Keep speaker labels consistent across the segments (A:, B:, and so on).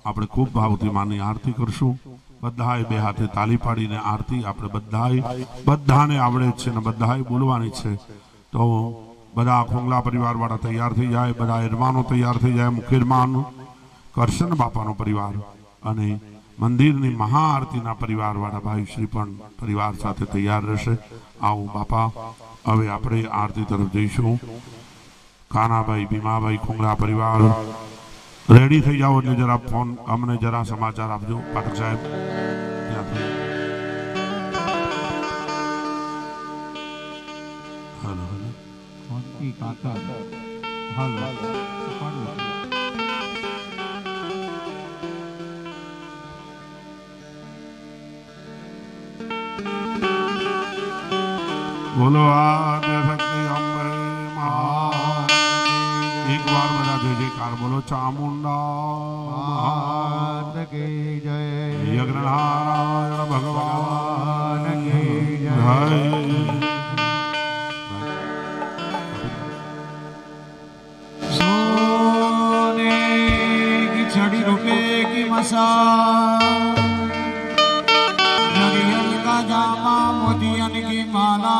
A: આપણે ખૂબ ભાવથી માની આરતી કરશું। બધાએ બે હાથે તાલી પાડીને આરતી આપણે બધાને આવડે છે ને બધાએ બોલવાની છે। તો બધા ખોંગલા પરિવારવાળા તૈયાર થઈ જાય, બધા યજમાનો તૈયાર થઈ જાય। મુખ્ય યજમાન કરશન બાપાનો પરિવાર અને મંદિરની મહાઆરતીના પરિવારવાળા ભાઈ શ્રી પણ પરિવાર સાથે તૈયાર રહેશે। આવો બાપા, હવે આપણે આરતી તરફ જઈશું। કાનાભાઈ, ભીમાભાઈ, ખોંગલા પરિવાર રેડી થઈ જાઓ એટલે જરા ફોન અમને જરા સમાચાર આપજો પાઠક સાહેબ ત્યાંથી। હલો બોલો આદિશક્તિ અંબે મહા। एक बार बजा जय जयकार बोलो चामुंडा की जय, यज्ञ नारायण भगवान की जय। सोने की छड़ी रुपए की मसाल, नरियल का जामा मोतियन की माला,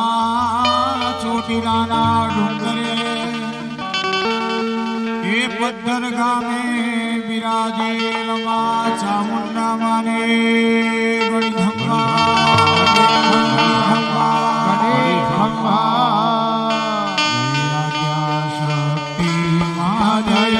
A: छोटी राना डूंगरे पत्थर गामे विराजे लमा चामुंडा माने गणी खंभा शक्ति मा जय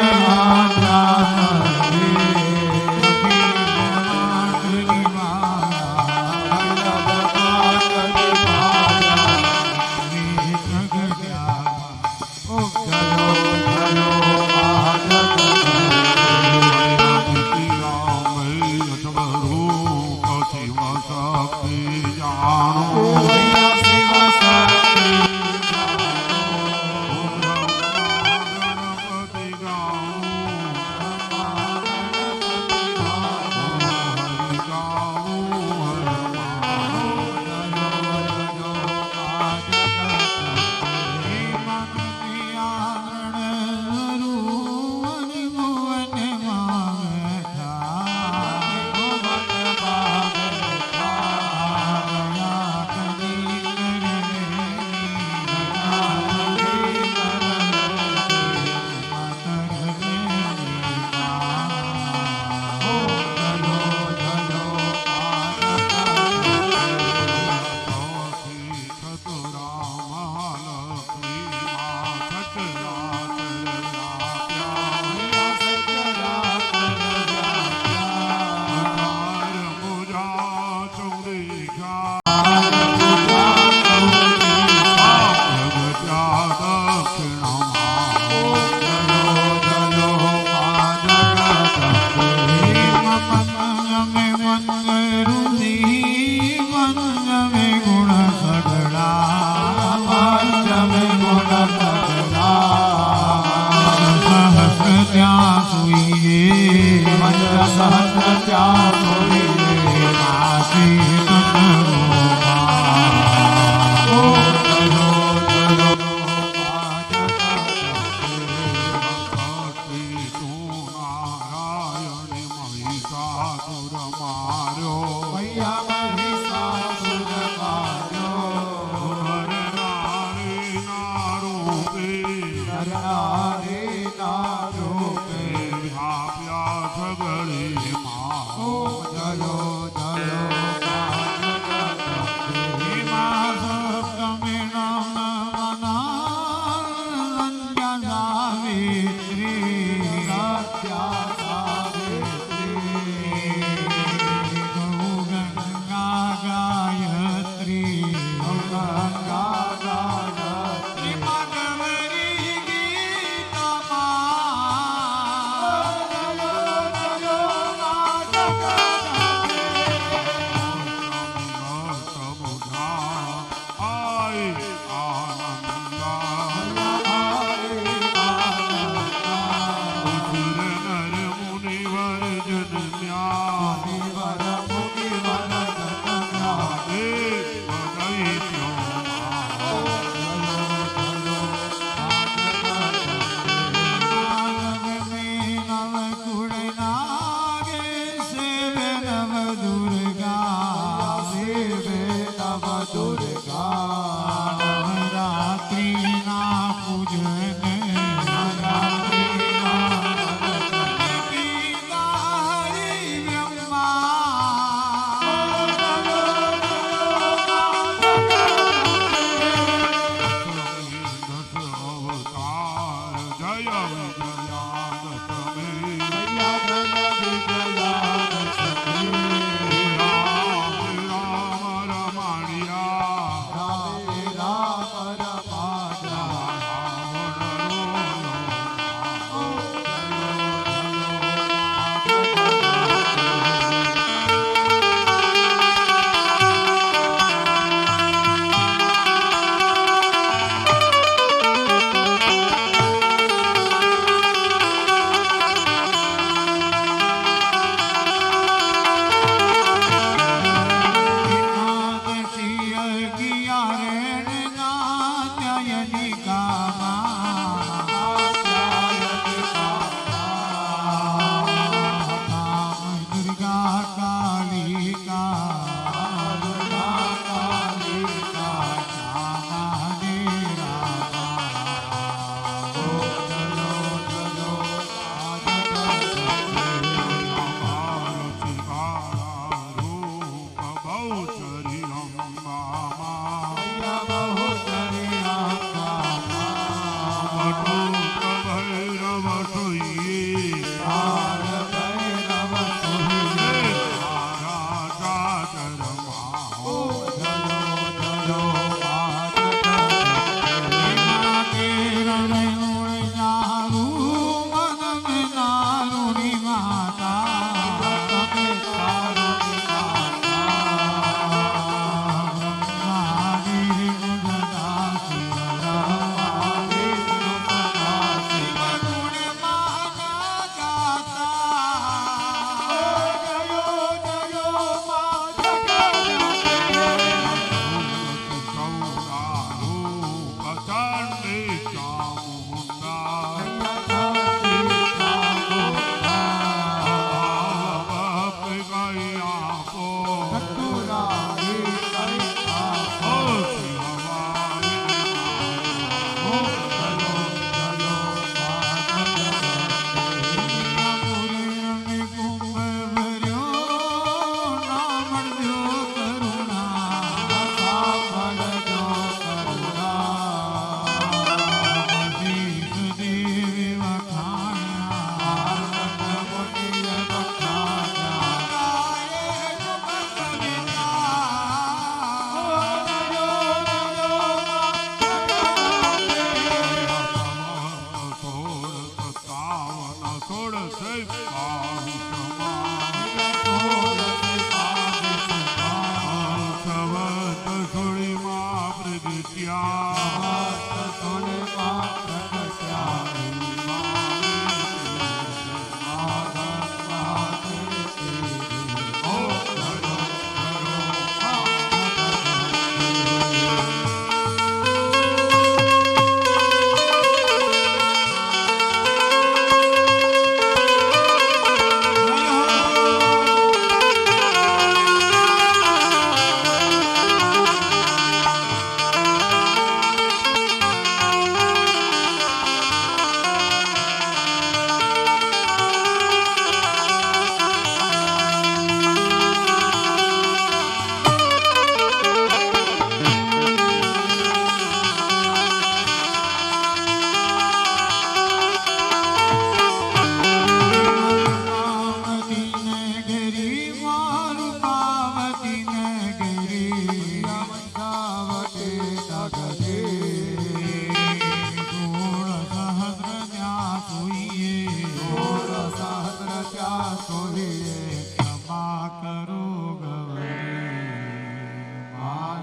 B: કોઈએ ક્ષમા કરો ગવરી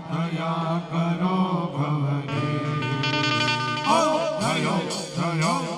B: દયા કરો ગવરી જયો જયો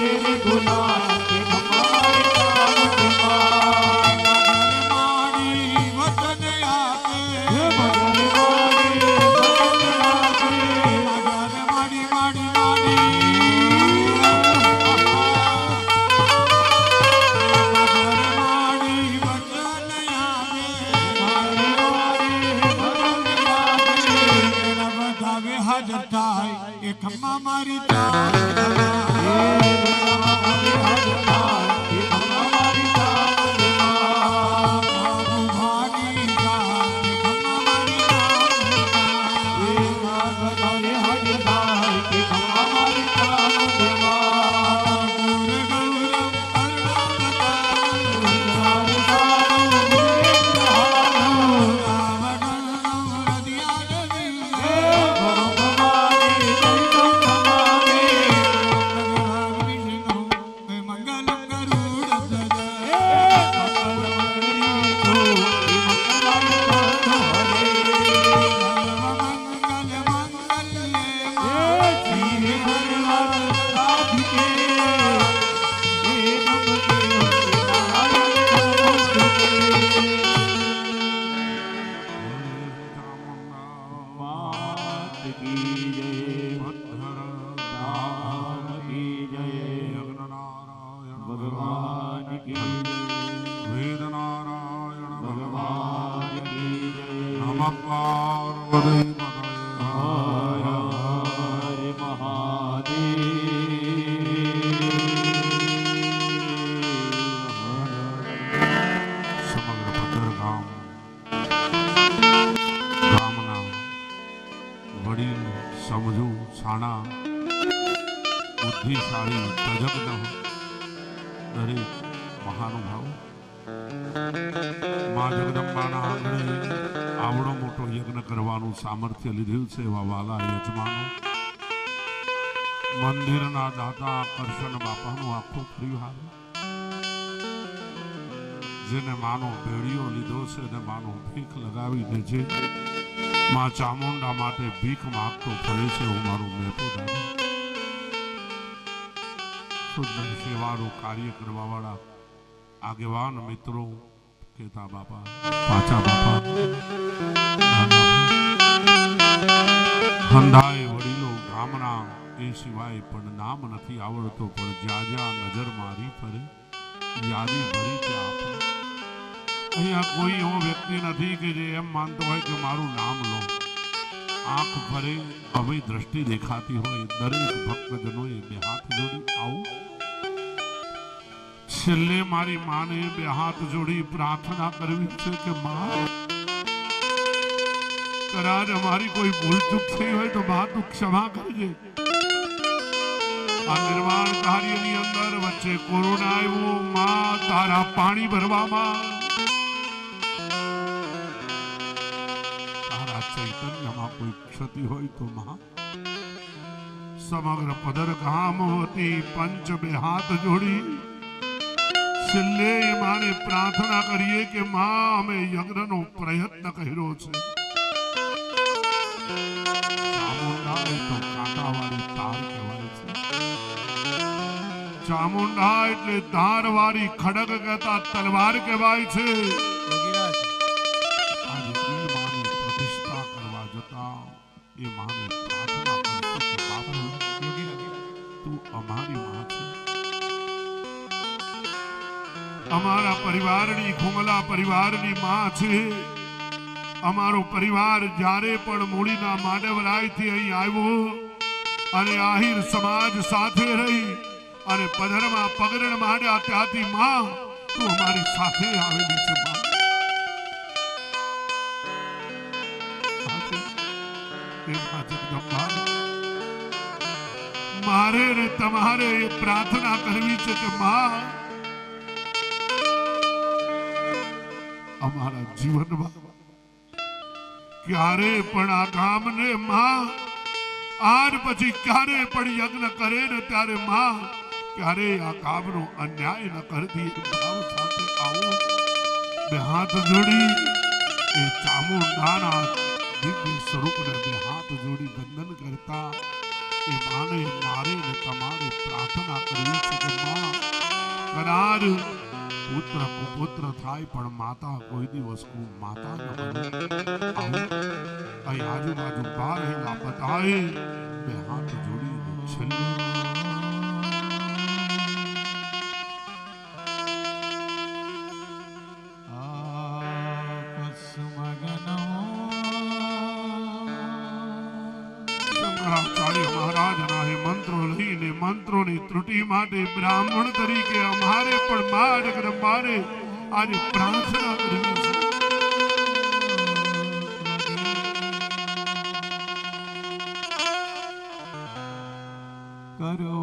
B: तेरी गुलाम के खम्मा मारी चामुंड माँ मारी वतन आके मगर मारी वतन आके मगर मारी मारी मारी खम्मा मारी समझू छाणा बुद्धिशाળી તજજ્ઞ દરેક મહાનુભાવ માં જગદંબાના આંગણે આવડો મોટો યજ્ઞ કરવાનું સામર્થ્ય લીધેલું છે એવા વાલા યજમાનો મંદિરના દાતા કરશન બાપાનું આખું પરિવાર જેને માનો ભેળીઓ લીધો છે ને માનો ભીખ લગાવીને જે માં ચામુંડા માટે ભીખ માંગતો ફરે છે હું મારું મેપો દાદા સુંદર સેવાનું કાર્ય કરવા વાળા આગેવાન મિત્રો કેતા બાપા પાછા બાપા હંધાય વડીલો ગામના એ સિવાય પણ નામ નથી આવડતો પણ જ્યાં જ્યાં નજર મારી ફરે યાદી ભરી કે આપણે અહીંયા કોઈ એવો વ્યક્તિ નથી કે જે એમ માનતો હોય કે મારું નામ લો આંખ ફરે હવે દ્રષ્ટિ દેખાતી હોય દરેક ભક્તજનોએ બે હાથ જોડી આવું છેલ્લે મારી માને બે હાથ જોડી પ્રાર્થના કરવી છે કે માં કદાચ અમારી કોઈ ભૂલચૂક થઈ હોય તો માં તું ક્ષમા કરજે આ નિર્માણ કાર્યની અંદર વચ્ચે કોરોના આવ્યો માં તારા પાણી ભરવામાં તારા ચૈતન્યમાં કોઈ ક્ષતિ હોય તો માં સમગ્ર પદર ગામ વતી પંચ બે હાથ જોડી છેલ્લે માને પ્રાર્થના કરીએ કે માં અમે યજ્ઞનો પ્રયત્ન કર્યો છે ચામુંડા તો કાંટાવાળી તાર કહેવાય છે ચામુંડા એટલે ધારવાળી ખડગ કહેતા તલવાર કહેવાય છે આજે એ માની પ્રતિષ્ઠા કરવા જતા એ માને પ્રાર્થના કરશે કે બાપુ તું અમારી માં છે અમારા પરિવારની ખુમલા પરિવારની માં છે અમારો પરિવાર જ્યારે પણ મૂળીના માંડવરાયથી અહીં આવ્યો અને આહિર સમાજ સાથે રહી અને પધરમાં પગરણ માંડ્યા ત્યાંથી માં તું અમારી સાથે આવેલી છે મારે ને તમારે પ્રાર્થના કરવી છે કે માં અમારા જીવનમાં ક્યારે પણ આ ગામને માં આજ પછી ક્યારે પણ યજ્ઞ કરે ને ત્યારે માં ક્યારે આ ગામનો અન્યાય ન કરતી ભાવ સાથે આવો બે હાથ જોડી એ ચામુંડાના દિવ્ય સ્વરૂપને બે હાથ જોડી વંદન કરતા એ માને મારે ને તમારે પ્રાર્થના કરવી છે કે માં કદાચ પુત્ર કુપુત્ર થાય પણ માતા કોઈ દિવસ માતા ન બને. અહીં આજુબાજુ બહાર રહેલા બધાએ બે હાથ જોડીને છેલ્લે મહારાજના એ મંત્રો લઈને મંત્રોની ત્રુટિ માટે બ્રાહ્મણ તરીકે અમારે પણ મા જગદંબાને આજે પ્રાર્થના કરવી છે.
C: કરો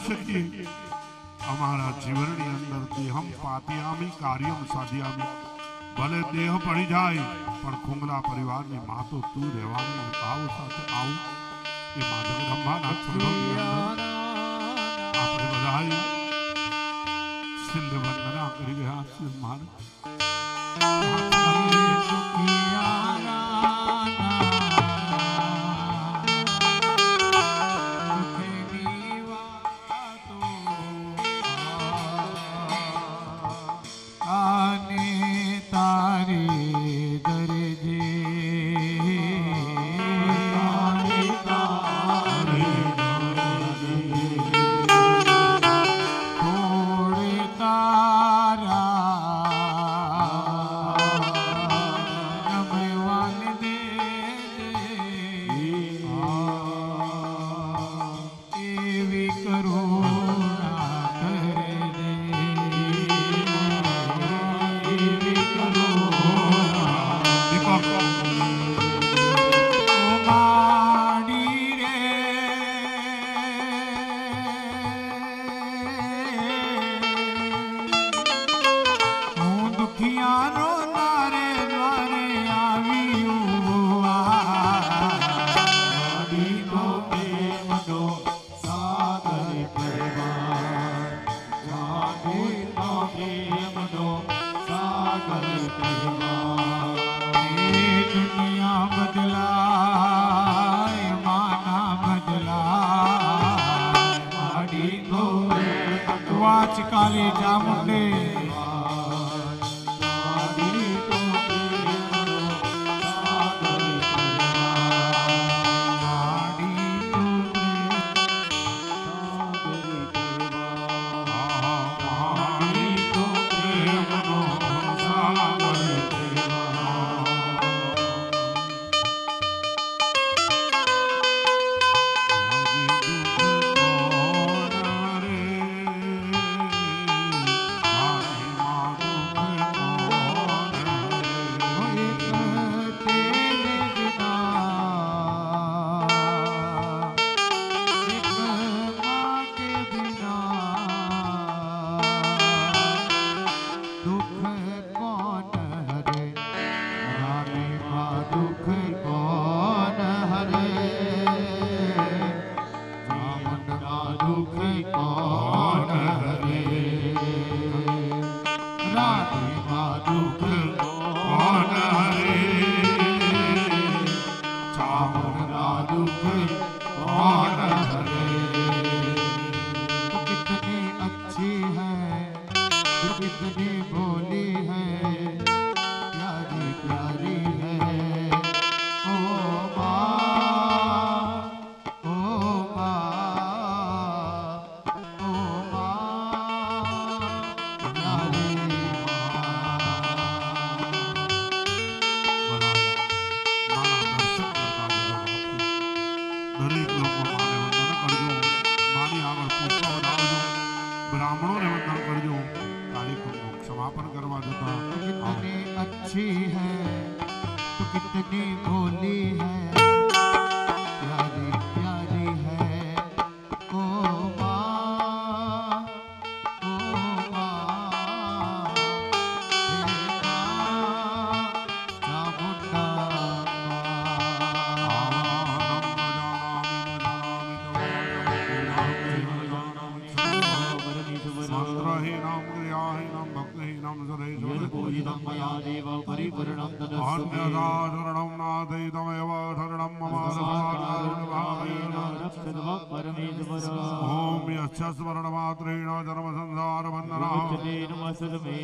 C: શકીએ. અમારા જીવનની અંદર દેહમ પાતિયામી કાર્યમ સાધ્યામી. ભલે દેહ પડી જાય પણ ખુંગલા પરિવારની માં તો તું રહેવાનું આવ સાથે આવું એ મા જગદંબાના ચરણોની અંદર આપણે બધા છેલ્લે વંદના કરી રહ્યા છીએ મારે
D: કાલી ચામુંડે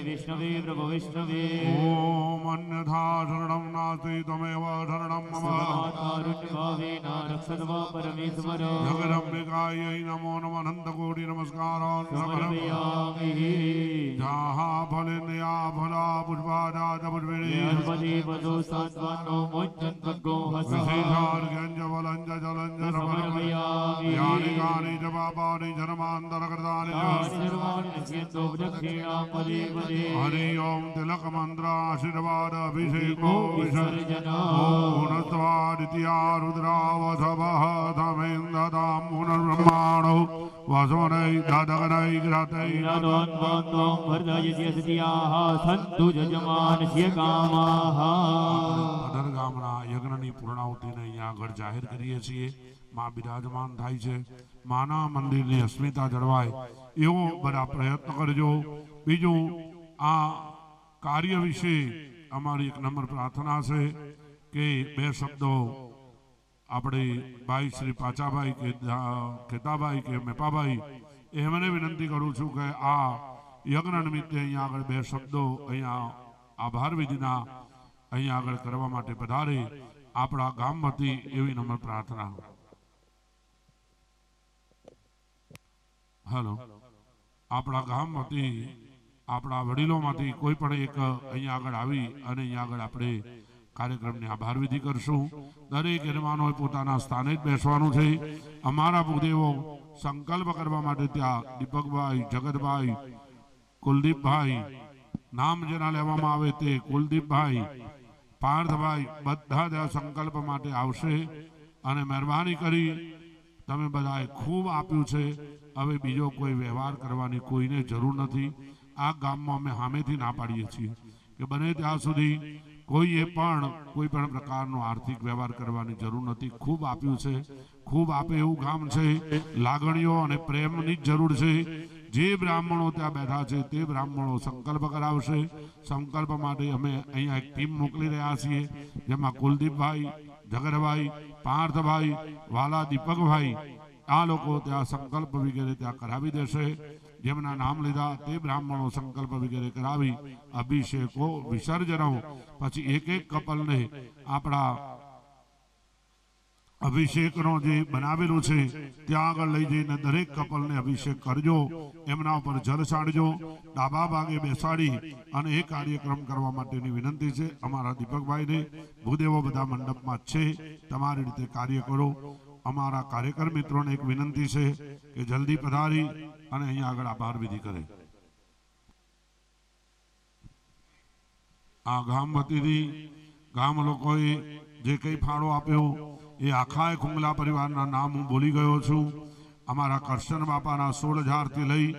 D: विष्णवे प्रभु विष्णवे
C: ओम अन्यथा शरणं नास्ति तमेव शरणं मम
D: कारुण्यभावेन रक्षतव परमेश्वर
C: जगदम्बिकायै नमो नमः अनन्तकोटि नमस्कारान्
D: समर्पयामि
C: जाहा फलिन्या फला पुष्पादात पुष्पिणी
D: अर्पदे वदो सात्वानो मोञ्जन् भगो हसः
C: विशेषार्घ्यञ्च फलञ्च जलञ्च
D: समर्पयामि
C: यानि कानि च पापानि जन्मान्तरकृतानि
D: सर्वाणि नश्यन्तो दक्षिणां पदे पदे
C: हरि ओम तिलक मंत्र आशीर्वाद अभिषेको
D: विसर्जना
C: पूर्णत्वादित्या रुद्रावसवः धमेन्द्रदां पुनर्ब्रह्माणो वसुनै ददगनै घ्रतै
D: नदोन्वन्तो वर्धयस्य सतियाः सन्तु यजमानस्य कामाः
C: પદર ગામના યજ્ઞની પૂર્ણાહુતિને અહીંયા આગળ જાહેર કરીએ છીએ
B: માં બિરાજમાન થાય છે. માના મંદિરની અસ્મિતા જળવાય એવો બધા પ્રયત્ન કરજો. બીજું આ કાર્ય વિશે અમારી એક નમ્ર પ્રાર્થના છે કે બે શબ્દો આપણે ભાઈ શ્રી પાચાભાઈ કે ખેતાભાઈ કે મેપાભાઈ એમને વિનંતી કરું છું કે આ યજ્ઞ નિમિત્તે અહીંયા આગળ બે શબ્દો અહીંયા આભાર વિધિના અહીંયા આગળ કરવા માટે પધારે આપણા ગામ વતી એવી નમ્ર પ્રાર્થના. હલો, આપણા ગામ વતી આપણા વડીલોમાંથી કોઈ પણ એક અહીંયા આગળ આવી અને અહીંયા આગળ આપણે કાર્યક્રમની આભાર વિધિ કરશું. દરેક યજમાનોએ પોતાના સ્થાને જ બેસવાનું છે. અમારા ભૂદેવો સંકલ્પ કરવા માટે ત્યાં દીપકભાઈ, જગતભાઈ, કુલદીપભાઈ, નામ જેના લેવામાં આવે તે કુલદીપભાઈ, પાર્થભાઈ બધા જ સંકલ્પ માટે આવશે. અને મહેરબાની કરી તમે બધાએ ખૂબ આપ્યું છે. હવે બીજો કોઈ વ્યવહાર કરવાની કોઈને જરૂર નથી. આ ગામમાં અમે સામેથી ના પાડીએ છીએ કે બને ત્યાં સુધી કોઈએ પણ કોઈ પણ પ્રકારનો આર્થિક વ્યવહાર કરવાની જરૂર નથી. ખૂબ આપ્યું છે, ખૂબ આપે એવું ગામ છે. લાગણીઓ અને પ્રેમની જ જરૂર છે. જે બ્રાહ્મણો ત્યાં બેઠા છે તે બ્રાહ્મણો સંકલ્પ કરાવશે. સંકલ્પ માટે અમે અહીંયા એક ટીમ મોકલી રહ્યા છીએ, જેમાં કુલદીપભાઈ, જગરભાઈ, પાર્થભાઈ, વાલા દીપકભાઈ આ લોકો ત્યાં સંકલ્પ વગેરે ત્યાં કરાવી દેશે. જેમના નામ લીધા તે બ્રાહ્મણો સંકલ્પ વગેરે કરાવી અભિષેકો વિસર્જનો પછી એક એક કપલને આપણા અભિષેકનો જે બનાવેલું છે ત્યાં આગળ લઈ જઈને દરેક કપલને અભિષેક કરજો. એમના ઉપર જળ છાડજો. ડાબા ભાગે બેસાડી અને એ કાર્યક્રમ કરવા માટેની વિનંતી છે અમારા દીપકભાઈને. ભૂદેવો બધા મંડપમાં જ છે, તમારી રીતે કાર્ય કરો. અમારા કાર્યકર મિત્રોને એક વિનંતી છે કે જલ્દી પધારી અને અહીંયા આગળ આભાર વિધિ કરે. આ ગામ વતીથી ગામ લોકોએ જે કંઈ ફાળો આપ્યો એ આખા ખુંગલા પરિવારના નામ હું બોલી ગયો છું. અમારા કરશન બાપાના 16,000 થી લઈ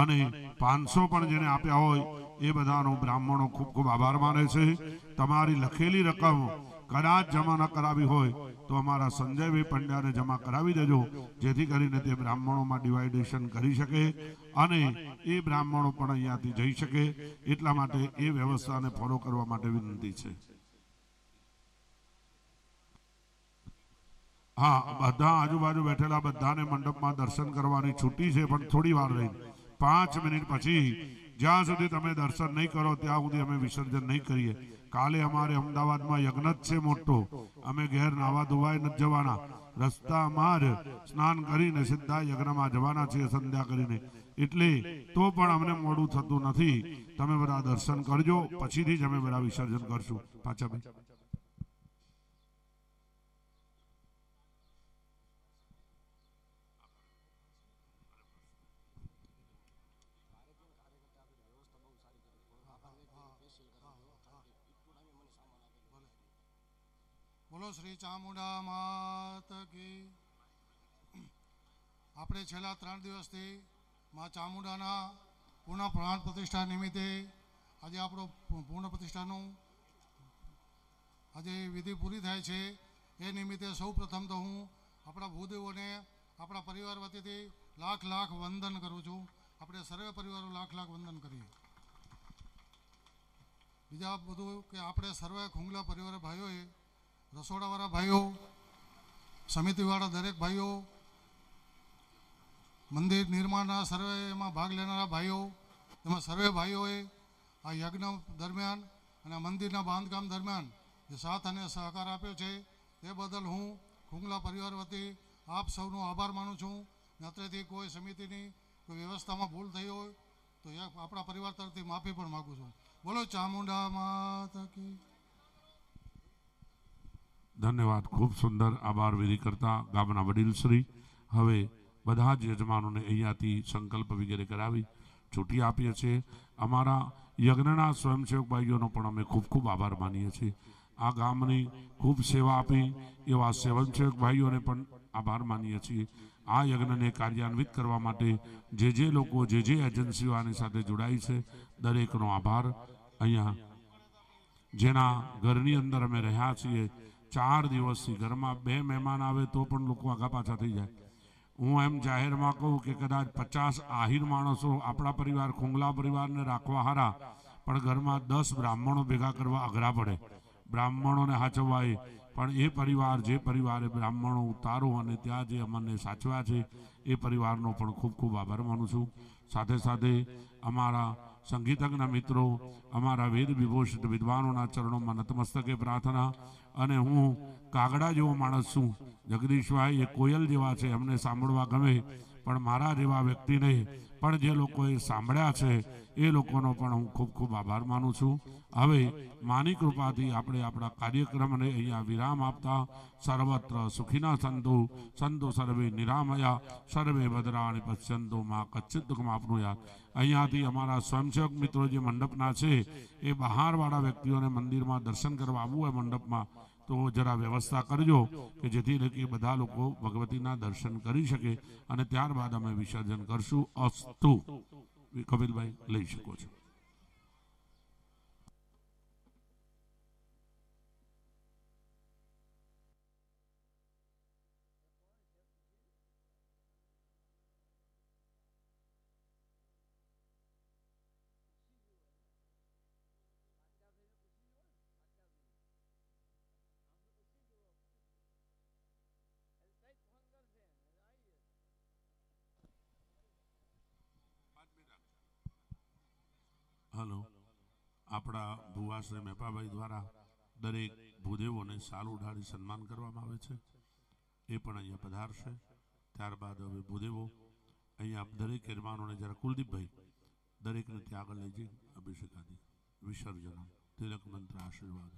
B: અને 500 પણ જેને આપ્યા હોય એ બધાનો બ્રાહ્મણો ખૂબ ખૂબ આભાર માને છે. તમારી લખેલી રકમ કદાચ જમા ન કરાવી હોય તો અમારા સંજયભાઈ પંડ્યાને જમા કરાવી દેજો, જેથી કરીને તે બ્રાહ્મણોમાં ડિવાઇડેશન કરી શકે અને એ બ્રાહ્મણો પણ અહીંયાથી જઈ શકે. એટલા માટે એ વ્યવસ્થાને ફોલો કરવા માટે વિનંતી છે. હા, બધા આજુબાજુ બેઠેલા બધાને મંડપમાં દર્શન કરવાની છૂટી છે, પણ થોડી વાર રહી 5 મિનિટ પછી જ્યાં સુધી તમે દર્શન નહીં કરો ત્યાં સુધી અમે વિસર્જન નહીં કરીએ. કાલે અમારે અમદાવાદમાં યજ્ઞ જ છે મોટો. અમે ઘેર નાવા ધોવાય નથી જવાના, રસ્તામાં જ સ્નાન કરીને સીધા યજ્ઞમાં જવાના છીએ સંધ્યા કરીને. એટલે તો પણ અમને મોડું થતું નથી. તમે બધા દર્શન કરજો, પછીથી જ અમે બધા વિસર્જન કરશું. પાછા ભાઈ
C: બોલો શ્રી ચામુંડા માત કી. આપણે છેલ્લા 3 દિવસથી મા ચામુંડાના પૂર્ણ પ્રાણ પ્રતિષ્ઠા નિમિત્તે આજે આપણો પૂર્ણ પ્રતિષ્ઠાનું આજે વિધિ પૂરી થાય છે. એ નિમિત્તે સૌ પ્રથમ તો હું આપણા ભૂદેવોને આપણા પરિવાર વતીથી લાખ લાખ વંદન કરું છું. આપણે સર્વે પરિવારો લાખ લાખ વંદન કરીએ. બીજા બધું કે આપણે સર્વે ખુંગલા પરિવાર ભાઈઓએ, રસોડાવાળા ભાઈઓ, સમિતિવાળા દરેક ભાઈઓ, મંદિર નિર્માણના સર્વે એમાં ભાગ લેનારા ભાઈઓ, એમાં સર્વે ભાઈઓએ આ યજ્ઞ દરમિયાન અને મંદિરના બાંધકામ દરમિયાન જે સાથ અને સહકાર આપ્યો છે તે બદલ હું ખુંગલા પરિવાર વતી આપ સૌનો આભાર માનું છું. અત્રેથી કોઈ સમિતિની કોઈ વ્યવસ્થામાં ભૂલ થઈ હોય તો આપણા પરિવાર તરફથી માફી પણ માગું છું. બોલો ચામુંડા માતા કી.
B: ધન્યવાદ. ખૂબ સુંદર આભાર વિધિ કરતા ગામના વડીલશ્રી. હવે બધા જ યજમાનોને અહીંયાથી સંકલ્પ વગેરે કરાવી છૂટી આપીએ છીએ. અમારા યજ્ઞના સ્વયંસેવક ભાઈઓનો પણ અમે ખૂબ ખૂબ આભાર માનીએ છીએ. આ ગામની ખૂબ સેવા આપી એવા સ્વયંસેવક ભાઈઓને પણ આભાર માનીએ છીએ. આ યજ્ઞને કાર્યાન્વિત કરવા માટે જે લોકો જે એજન્સીઓ આની સાથે જોડાઈ છે દરેકનો આભાર. અહીંયા જેના ઘરની અંદર અમે રહ્યા છીએ 4 દિવસથી ઘરમાં 2 મહેમાન આવે તો પણ લોકો આગા પાછા થઈ જાય. હું એમ જાહેરમાં કહું કે કદાચ 50 આહિર માણસો આપણા પરિવાર ખુંગલા પરિવારને રાખવા હારા, પણ ઘરમાં 10 બ્રાહ્મણો ભેગા કરવા અઘરા પડે. બ્રાહ્મણોને સાચવવાય, પણ એ પરિવાર જે પરિવારે બ્રાહ્મણો ઉતારો અને ત્યાં જે અમને સાચવ્યા છે એ પરિવારનો પણ ખૂબ ખૂબ આભાર માનું છું. સાથે સાથે અમારા સંગીતજ્ઞ મિત્રો, અમારા વેદ વિભૂષિત વિદ્વાનોના ચરણોમાં નતમસ્તકે પ્રાર્થના. અને હું કાગડા જેવો માણસ છું, જગદીશભાઈ એ કોયલ જેવા છે, અમને સાંભળવા ગમે, પણ મારા જેવા વ્યક્તિને પણ જે લોકોએ સાંભળ્યા છે એ લોકોનો પણ હું ખૂબ ખૂબ આભાર માનું છું. હવે માની કૃપાથી આપણે આપણા કાર્યક્રમને અહીંયા વિરામ આપતા સર્વત્ર સુખીના સંતો સંતો સર્વે નિરામયા સર્વે ભદ્રાણી પશ્યંતો માં કચ્છિત દુઃખમાં આપનું યાદ. અહીંયાથી અમારા સ્વયંસેવક મિત્રો જે મંડપના છે એ બહારવાળા વ્યક્તિઓને મંદિરમાં દર્શન કરવા આવવું હોય મંડપમાં તો જરા વ્યવસ્થા કરજો કે જેથી બધા લોકો ભગવતીના દર્શન કરી શકે અને ત્યારબાદ અમે વિસર્જન કરશું. અસ્તુ. કપિલભાઈ લઈ શકો છો. હલો, આપણા ભુવાશ્રી મેપાભાઈ દ્વારા દરેક ભૂદેવોને સાલ ઉડાડી સન્માન કરવામાં આવે છે, એ પણ અહીંયા પધારશે. ત્યારબાદ હવે ભૂદેવો અહીંયા દરેક યજમાનોને જરા કુલદીપભાઈ દરેકને ત્યાં આગળ લઈ જઈ અભિષેક આદિ વિસર્જન તિલક મંત્ર આશીર્વાદ